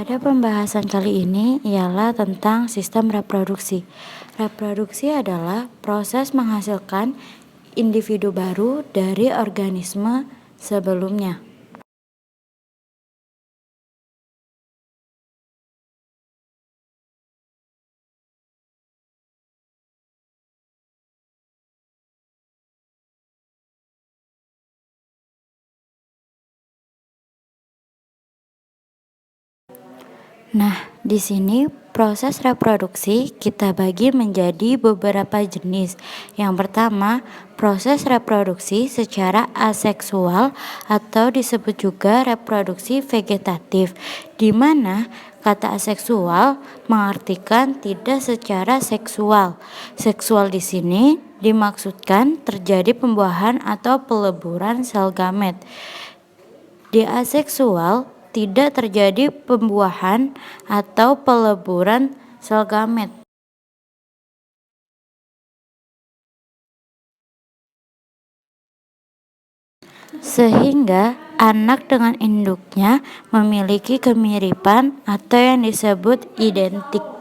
Pada pembahasan kali ini ialah tentang sistem reproduksi. Reproduksi adalah proses menghasilkan individu baru dari organisme sebelumnya. Nah, di sini proses reproduksi kita bagi menjadi beberapa jenis. Yang pertama, proses reproduksi secara aseksual atau disebut juga reproduksi vegetatif, di mana kata aseksual mengartikan tidak secara seksual. Seksual di sini dimaksudkan terjadi pembuahan atau peleburan sel gamet. Di aseksual tidak terjadi pembuahan atau peleburan sel gamet. Sehingga anak dengan induknya memiliki kemiripan atau yang disebut identik.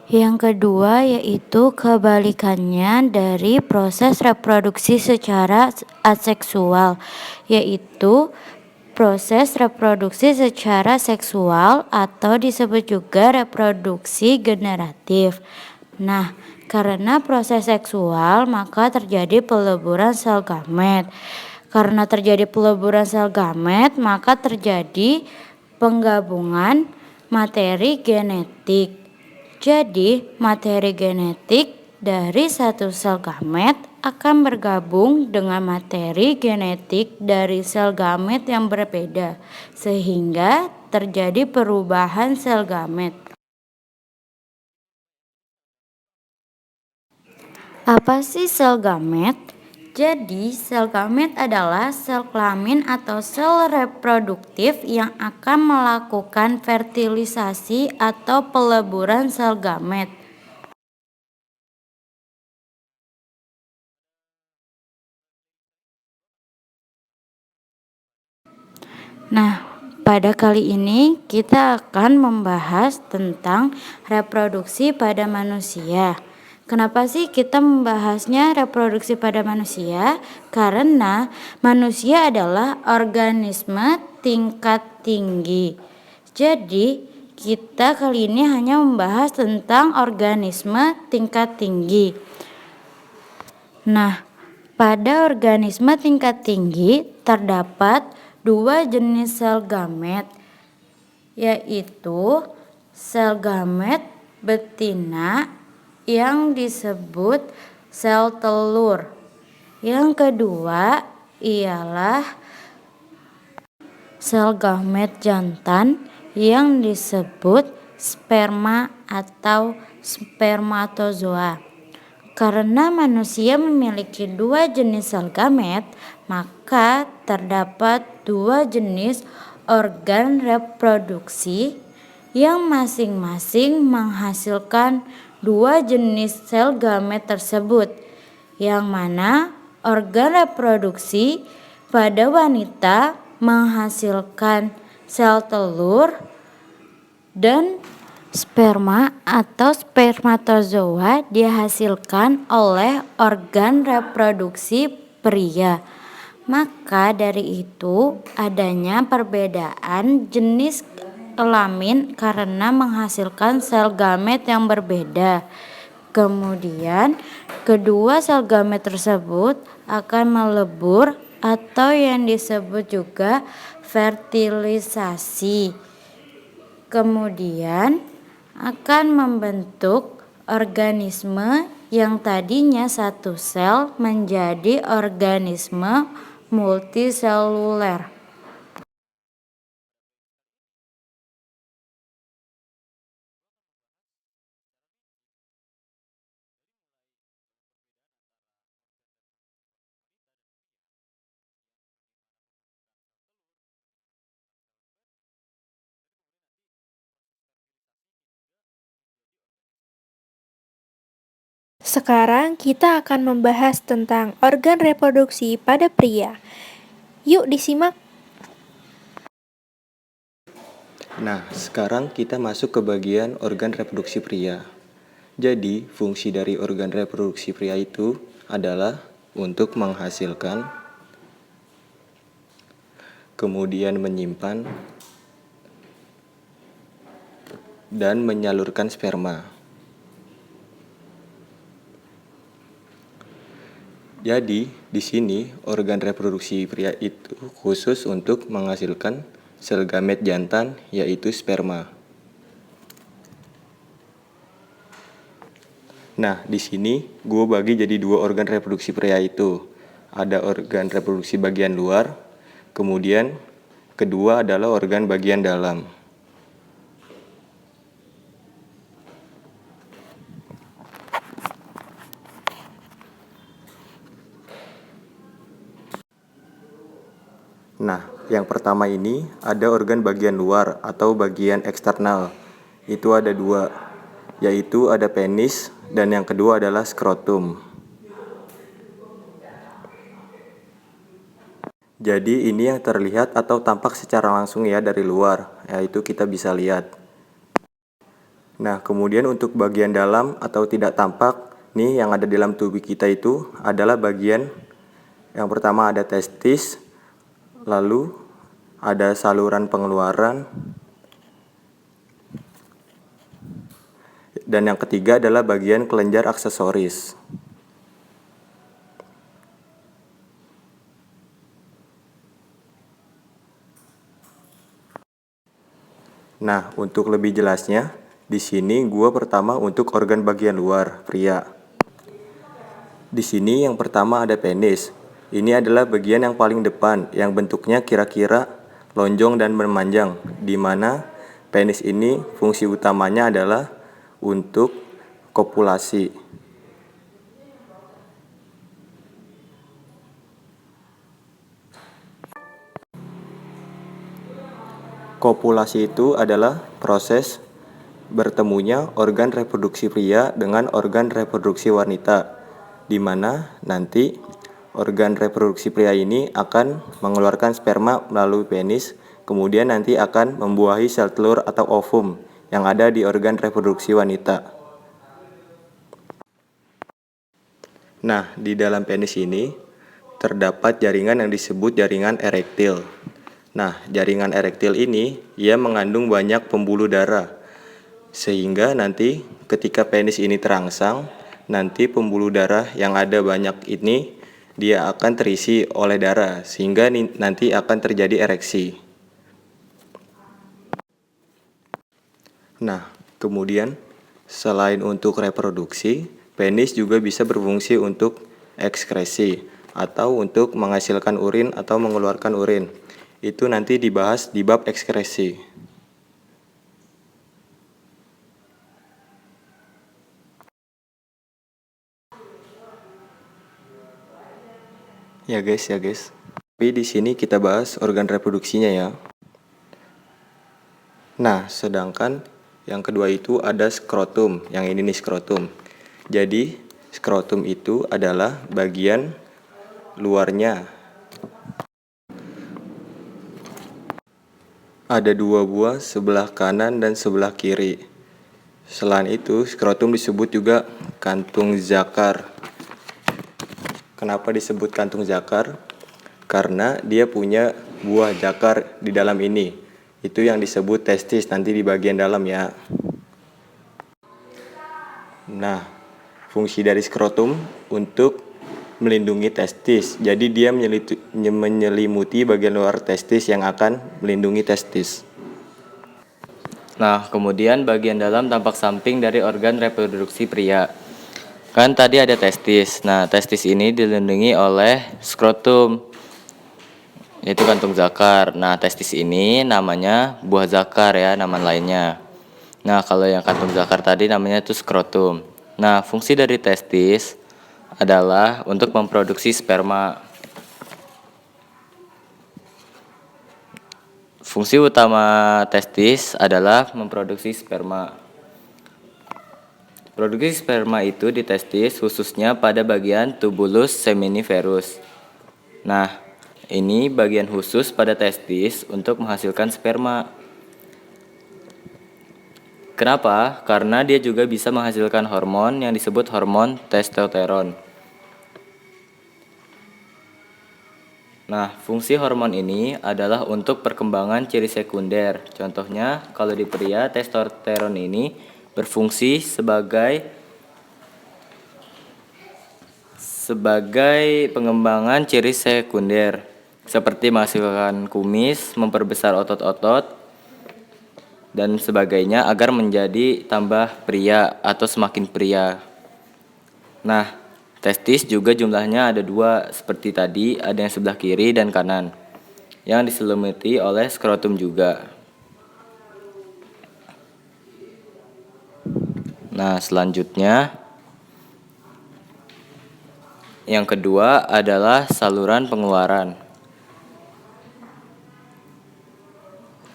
Yang kedua yaitu kebalikannya dari proses reproduksi secara aseksual, yaitu proses reproduksi secara seksual atau disebut juga reproduksi generatif. Nah, karena proses seksual maka terjadi peleburan sel gamet. Karena terjadi peleburan sel gamet maka terjadi penggabungan materi genetik. Jadi, materi genetik dari satu sel gamet akan bergabung dengan materi genetik dari sel gamet yang berbeda, sehingga terjadi perubahan sel gamet. Apa sih sel gamet? Jadi, sel gamet adalah sel kelamin atau sel reproduktif yang akan melakukan fertilisasi atau peleburan sel gamet. Nah, pada kali ini kita akan membahas tentang reproduksi pada manusia. Kenapa sih kita membahasnya reproduksi pada manusia? Karena manusia adalah organisme tingkat tinggi. Jadi, kita kali ini hanya membahas tentang organisme tingkat tinggi. Nah, pada organisme tingkat tinggi terdapat dua jenis sel gamet, yaitu sel gamet betina yang disebut sel telur. Yang kedua ialah sel gamet jantan yang disebut sperma atau spermatozoa. Karena manusia memiliki dua jenis sel gamet, maka terdapat dua jenis organ reproduksi yang masing-masing menghasilkan dua jenis sel gamet tersebut, yang mana organ reproduksi pada wanita menghasilkan sel telur dan sperma atau spermatozoa dihasilkan oleh organ reproduksi pria. Maka dari itu adanya perbedaan jenis kelamin karena menghasilkan sel gamet yang berbeda. Kemudian kedua sel gamet tersebut akan melebur atau yang disebut juga fertilisasi. Kemudian akan membentuk organisme yang tadinya satu sel menjadi organisme multiseluler. Sekarang kita akan membahas tentang organ reproduksi pada pria. Yuk disimak. Nah, sekarang kita masuk ke bagian organ reproduksi pria. Jadi, fungsi dari organ reproduksi pria itu adalah untuk menghasilkan, kemudian menyimpan, dan menyalurkan sperma. Jadi, di sini organ reproduksi pria itu khusus untuk menghasilkan sel gamet jantan, yaitu sperma. Nah, di sini gue bagi jadi dua organ reproduksi pria itu. Ada organ reproduksi bagian luar, kemudian kedua adalah organ bagian dalam. Nah, yang pertama ini ada organ bagian luar atau bagian eksternal. Itu ada dua, yaitu ada penis dan yang kedua adalah skrotum. Jadi ini yang terlihat atau tampak secara langsung ya dari luar, yaitu kita bisa lihat. Nah, kemudian untuk bagian dalam atau tidak tampak, nih yang ada di dalam tubuh kita itu adalah bagian yang pertama ada testis, lalu ada saluran pengeluaran, dan yang ketiga adalah bagian kelenjar aksesoris. Nah, untuk lebih jelasnya, di sini gua pertama untuk organ bagian luar pria. Di sini yang pertama ada penis. Ini adalah bagian yang paling depan yang bentuknya kira-kira lonjong dan memanjang, di mana penis ini fungsi utamanya adalah untuk kopulasi. Kopulasi itu adalah proses bertemunya organ reproduksi pria dengan organ reproduksi wanita, di mana nanti organ reproduksi pria ini akan mengeluarkan sperma melalui penis, kemudian nanti akan membuahi sel telur atau ovum yang ada di organ reproduksi wanita. Nah, di dalam penis ini terdapat jaringan yang disebut jaringan erektil. Nah, jaringan erektil ini ia mengandung banyak pembuluh darah, sehingga nanti ketika penis ini terangsang, nanti pembuluh darah yang ada banyak ini dia akan terisi oleh darah, sehingga nanti akan terjadi ereksi. Nah, kemudian selain untuk reproduksi, penis juga bisa berfungsi untuk ekskresi atau untuk menghasilkan urin atau mengeluarkan urin. Itu nanti dibahas di bab ekskresi. Ya guys. Tapi di sini kita bahas organ reproduksinya ya. Nah, sedangkan yang kedua itu ada skrotum. Yang ini nih skrotum. Jadi, skrotum itu adalah bagian luarnya. Ada dua buah, sebelah kanan dan sebelah kiri. Selain itu, skrotum disebut juga kantung zakar. Kenapa disebut kantung zakar? Karena dia punya buah zakar di dalam ini. Itu yang disebut testis nanti di bagian dalam ya. Nah, fungsi dari skrotum untuk melindungi testis. Jadi dia menyelimuti bagian luar testis yang akan melindungi testis. Nah, kemudian bagian dalam tampak samping dari organ reproduksi pria. Kan tadi ada testis. Nah, testis ini dilindungi oleh skrotum, yaitu kantung zakar. Nah, testis ini namanya buah zakar ya, nama lainnya. Nah, kalau yang kantung zakar tadi namanya itu skrotum. Nah, fungsi dari testis adalah untuk memproduksi sperma. Fungsi utama testis adalah memproduksi sperma. Produksi sperma itu di testis khususnya pada bagian tubulus seminiferus. Nah, ini bagian khusus pada testis untuk menghasilkan sperma. Kenapa? Karena dia juga bisa menghasilkan hormon yang disebut hormon testosteron. Nah, fungsi hormon ini adalah untuk perkembangan ciri sekunder. Contohnya, kalau di pria, testosteron ini berfungsi sebagai pengembangan ciri sekunder, seperti menghasilkan kumis, memperbesar otot-otot, dan sebagainya agar menjadi tambah pria atau semakin pria. Nah, testis juga jumlahnya ada 2 seperti tadi, ada yang sebelah kiri dan kanan, yang diselimuti oleh skrotum juga. Nah, selanjutnya yang kedua adalah saluran pengeluaran.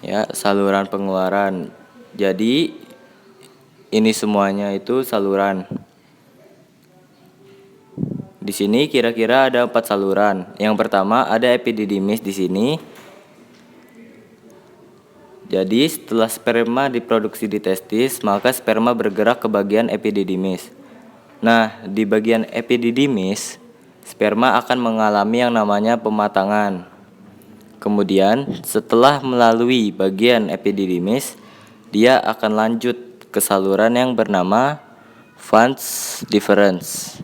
Ya, saluran pengeluaran. Jadi ini semuanya itu saluran. Di sini kira-kira ada 4 saluran. Yang pertama ada epididymis di sini. Jadi setelah sperma diproduksi di testis, maka sperma bergerak ke bagian epididymis. Nah, di bagian epididymis, sperma akan mengalami yang namanya pematangan. Kemudian, setelah melalui bagian epididymis, dia akan lanjut ke saluran yang bernama vas deferens.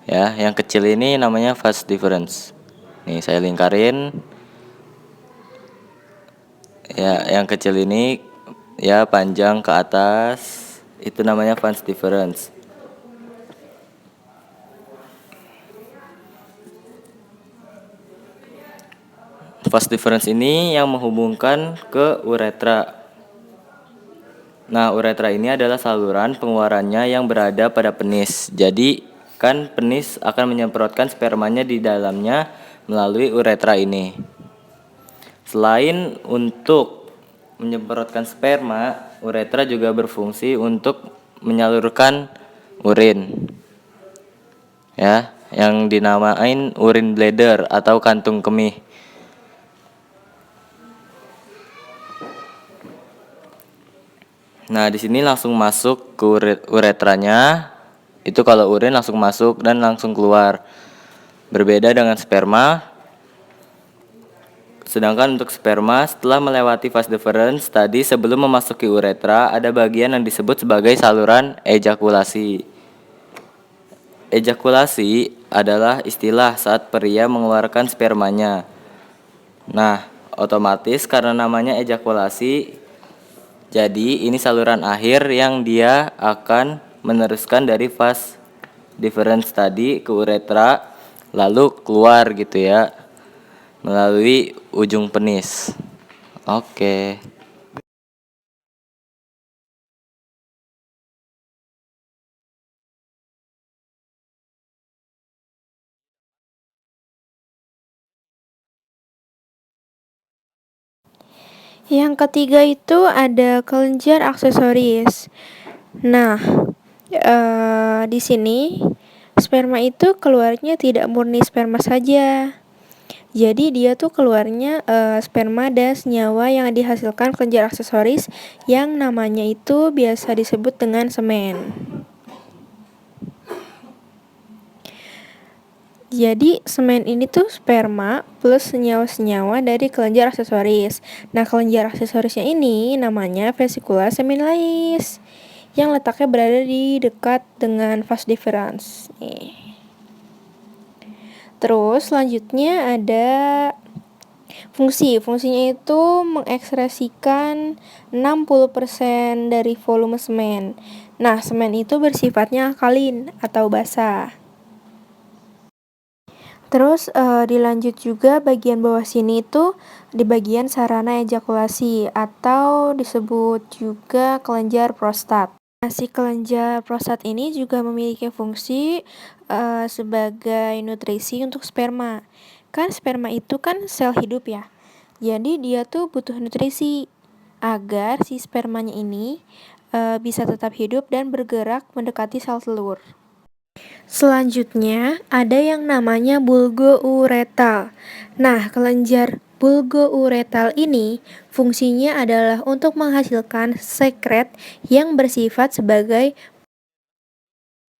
Ya, yang kecil ini namanya vas deferens. Nih, saya lingkarin. Ya, yang kecil ini ya panjang ke atas, itu namanya vas deferens. Vas deferens ini yang menghubungkan ke uretra. Nah, uretra ini adalah saluran pengeluarannya yang berada pada penis. Jadi, kan penis akan menyemprotkan spermanya di dalamnya melalui uretra ini. Selain untuk menyemprotkan sperma, uretra juga berfungsi untuk menyalurkan urin. Ya, yang dinamain urine bladder atau kantung kemih. Nah, di sini langsung masuk ke uretranya. Itu kalau urin langsung masuk dan langsung keluar. Berbeda dengan sperma. Sedangkan untuk sperma setelah melewati vas deferens tadi sebelum memasuki uretra ada bagian yang disebut sebagai saluran ejakulasi. Ejakulasi adalah istilah saat pria mengeluarkan spermanya. Nah, otomatis karena namanya ejakulasi, jadi ini saluran akhir yang dia akan meneruskan dari vas deferens tadi ke uretra lalu keluar gitu ya, melalui ujung penis. Oke. Yang ketiga itu ada kelenjar aksesoris. Nah, di sini sperma itu keluarnya tidak murni sperma saja. Jadi dia tuh keluarnya sperma dan senyawa yang dihasilkan kelenjar aksesoris yang namanya itu biasa disebut dengan semen. Jadi semen ini tuh sperma plus senyawa-senyawa dari kelenjar aksesoris. Nah, kelenjar aksesorisnya ini namanya vesikula seminales yang letaknya berada di dekat dengan vas deferens. Nih. Terus selanjutnya ada fungsinya itu mengekspresikan 60% dari volume semen. Nah, semen itu bersifatnya alkalin atau basah. Terus dilanjut juga bagian bawah sini itu di bagian sarana ejakulasi atau disebut juga kelenjar prostat. Nah, si kelenjar prostat ini juga memiliki fungsi sebagai nutrisi untuk sperma. Kan sperma itu kan sel hidup ya. Jadi dia tuh butuh nutrisi agar si spermanya ini bisa tetap hidup dan bergerak mendekati sel telur. Selanjutnya, ada yang namanya bulgouretal. Nah, kelenjar bulgouretal ini fungsinya adalah untuk menghasilkan sekret yang bersifat sebagai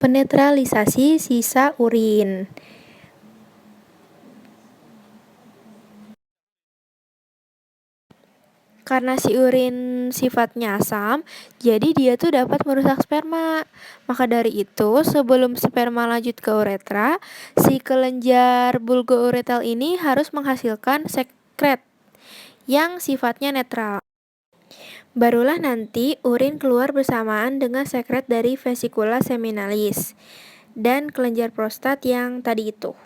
penetralisasi sisa urin. Karena si urin sifatnya asam, jadi dia tuh dapat merusak sperma. Maka dari itu, sebelum sperma lanjut ke uretra, si kelenjar bulgouretal ini harus menghasilkan sekret yang sifatnya netral. Barulah nanti urin keluar bersamaan dengan sekret dari vesikula seminalis dan kelenjar prostat yang tadi itu.